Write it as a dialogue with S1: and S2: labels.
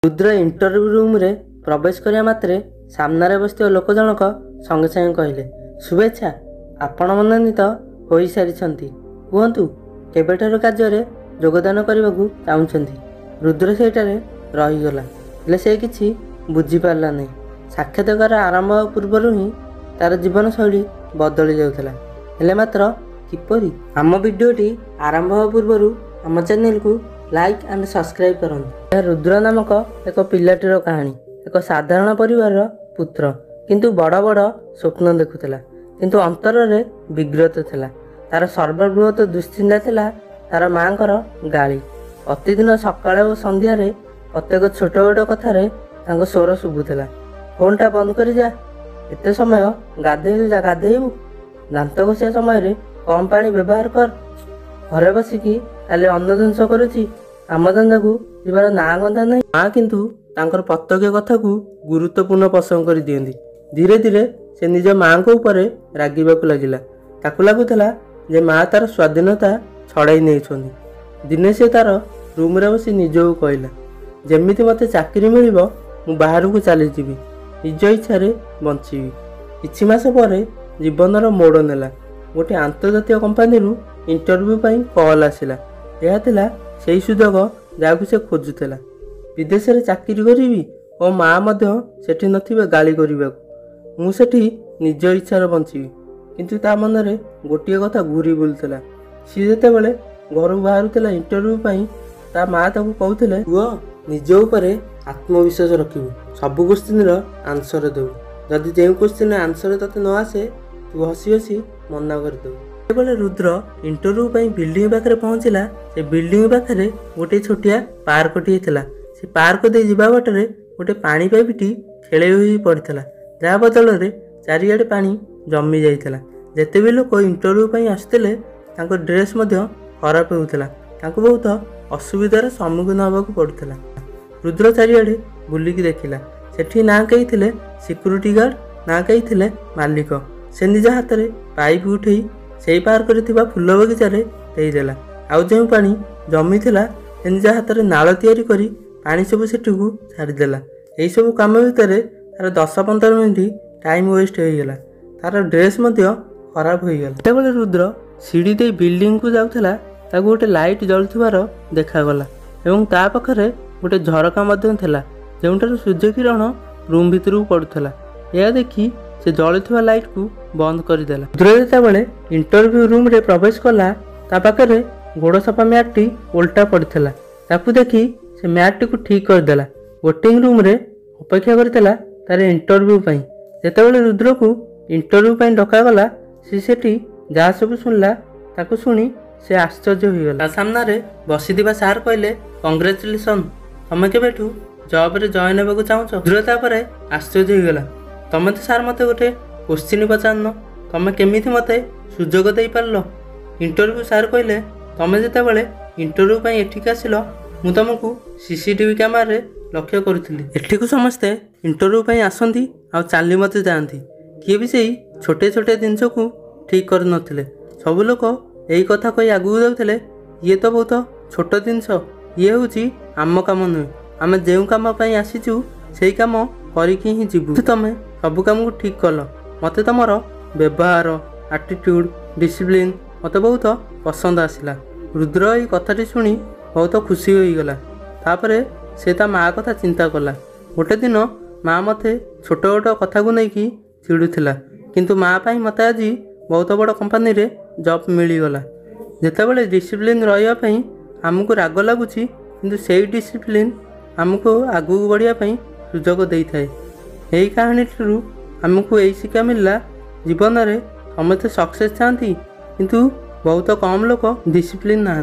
S1: Rudra interview room रे प्रवेश करिया मात्रे सामने बसथिबा लोक जनक संगे संगे कहले, शुभेच्छा, आपण मनोनीत हो सारी कहतु केबेठार कार्य योगदान करने को चाहूँगी। रुद्र सेठारे रहीगला हेले से किसी बुझीपारा नहीं। साक्षात्कार आरंभ पूर्व ही तार जीवन शैली बदली जाऊला। हेले मात्र किपरि आम वीडियोटी आरंभ पूर्व आम चैनल को लाइक एंड सब्सक्राइब करंतु। रुद्र नामक एक पिलाटीर कहानी। एक साधारण परिवार पुत्र किंतु बड़ बड़ स्वप्न देखुला, किंतु अंतर रे विग्रत थिला। तार सर्वबृहत दुश्चिंता थिला तार माँकर गाली। प्रतिदिन सकाळ और संध्या रे प्रत्येक छोट छोट कथार स्वर शुभुला। फोनटा बंद कर जा, एते समय गाधेबू, दांत घषिया समय कम पानी व्यवहार कर, घरे बसिकी खाली अन्न ध्वंस करुची, कामधंदा को जीवार ना गंधा नहीं। माँ किंतु तांकर प्रत्येक कथा को गुरुत्वपूर्ण पसंद कर दियंती। धीरे धीरे से निज माँ को ऊपर रागिबाकू लागिला। ताकू लागुला जे माँ तार स्वाधीनता छड़ाई नहीं। दिने से तार रूम रे बसी निजको कहला, जेमिति मते चाकरी मिलिबो मु बाहर को चली जीवी, निज इच्छा रे बंचीबी। किछि मास पर जीवनर मोड़ नेला। गोटे अंतर्जातीय कंपानी रु इंटरव्यू पई कॉल आसिला। यह थिला सेही सुजोग जाकु से खोजुतेला। विदेश रे चाकरी करिवि और माँ मध्य सेठी नथिबे गाली करिबाकू। मु सेठी निज इच्छा रे बंचीबी, किंतु ता मन रे गोटिए कथा घूरी बुलुतला। सी जेतेबेले घर बाहरुतला इंटरव्यू पई ता माँ ताकू कहउथिले, पुओ निज ऊपर आत्मविश्वास रखिबु, सब क्वेश्चन रो आंसर देबु। जदि जे क्वेश्चन आंसर तते न आसे तू हसी हसी मना कर देबु। बेले रुद्र इंटरव्यू पई बिल्डिंग पाखरे पहुंचला। से बिल्डिंग पाखरे गोटे छोटिया पार्क टी थिला। से पार्क दे जिबा बाटरे गोटे पानी पाइपटी खेले होई पड़ितला, जा बदल रे चारियाडे पानी जमी जाइतला। जेते भी लोक इंटरव्यू पई आस्तेले तांको ड्रेस मध्य खराब होउतला, तांको बहुत असुविधार सम्मुखीन होबाकू पड़ुतला। रुद्र चारियाडे बुलिकी देखिला, सेठी ना कही थिले सिक्यूरिटी गार्ड, ना कही थिले मालिक। से निज हाथ में पाइप उठे से पार्क रे थिबा फुल बगीचा रे देदेला। आउ जो पानी जमी थिला से निज हाथ में नाल तैयारी करी पानी सब सेठी को छाड़देला। यही सब काम भितर तार 10-15 मिनिट टाइम वेस्ट हो गला। तार ड्रेस मध्य खराब हो गला। तेबले रुद्र सीढ़ी दे बिल्डिंग को जाउथला, ताको गोटे लाइट जलुथबार देखागला एवं ता पाखरे गोटे झरका मध्य थिला, जोंटार सूर्य किरण रूम भितर पड़ुथला। यह देखी से जलुथबा लाइट को बंद करदेला। रुद्र जेतेबेले इंटरव्यू रूम रे प्रवेश कला, ता पाखरे गोड़ सफा मैट टी उल्टा पड़िथला। ताकू देखी से मैट टी को ठीक करदेला। वेटिंग रूम रे अपेक्षा करतेला तार इंटरव्यू पई। जेतेबेले रुद्र को इंटरव्यू पई डका गला, सेठी जा सब सुनला ताकू सुनी से आश्चर्य हो गला। सामने रे बसिथिबा सार कहले, कांग्रेचुलेशन, तमे केबेठू जॉब रे जॉइन हेबाकू चाहूछ? रुद्र तापरे आश्चर्य हो गला, तमे तो सार मते गोटे क्वेश्चन पचारन, तमे केमिति मते सुजोग देई पारलो? इंटरव्यू सार कहले, तमे जेतेबेले इंटरव्यू पई एठिक आसिलो मु तुमको सीसीटीवी कैमरा रे लक्ष्य करुथिली। एठिकू समस्ते इंटरव्यू पई आसंती आ चाली मते जाआंती, किए भी सेही छोटे छोटे जिनस को ठीक कर नथिले। सब लोक यही कथा कही आगू जाउथिले, ये तो बहुत छोट जिनस, ये होची आम काम नुहे, आम जो कम आसीचु से कम करिकी ही जीवु। तमे सब काम को ठीक कल, मते तुमर व्यवहार, एटीट्यूड, डिसिप्लिन मते बहुत पसंद आसिला। रुद्र यही कथाटी शुणी बहुत खुशी हो गला। तापरे से ता माँ कथा चिंता कला। गोटे दिन माँ मते छोट छोट कथा को लेकिन चिड़ुला, किंतु माँ पाई मते आज बहुत बड़ कंपानी रे जॉब मिलीगला। जेतेबेले डिसिप्लिन रहिया पई आमको राग लगुची, किंतु सेही डिसिप्लिन आमको आगू बढ़िया पई सुजोग देई थाए। यही कहानी आमको यही शिक्षा मिलला, जीवन में समस्ते सक्सेस चाहती, किंतु बहुत कम लोग डिसिप्लिन ना।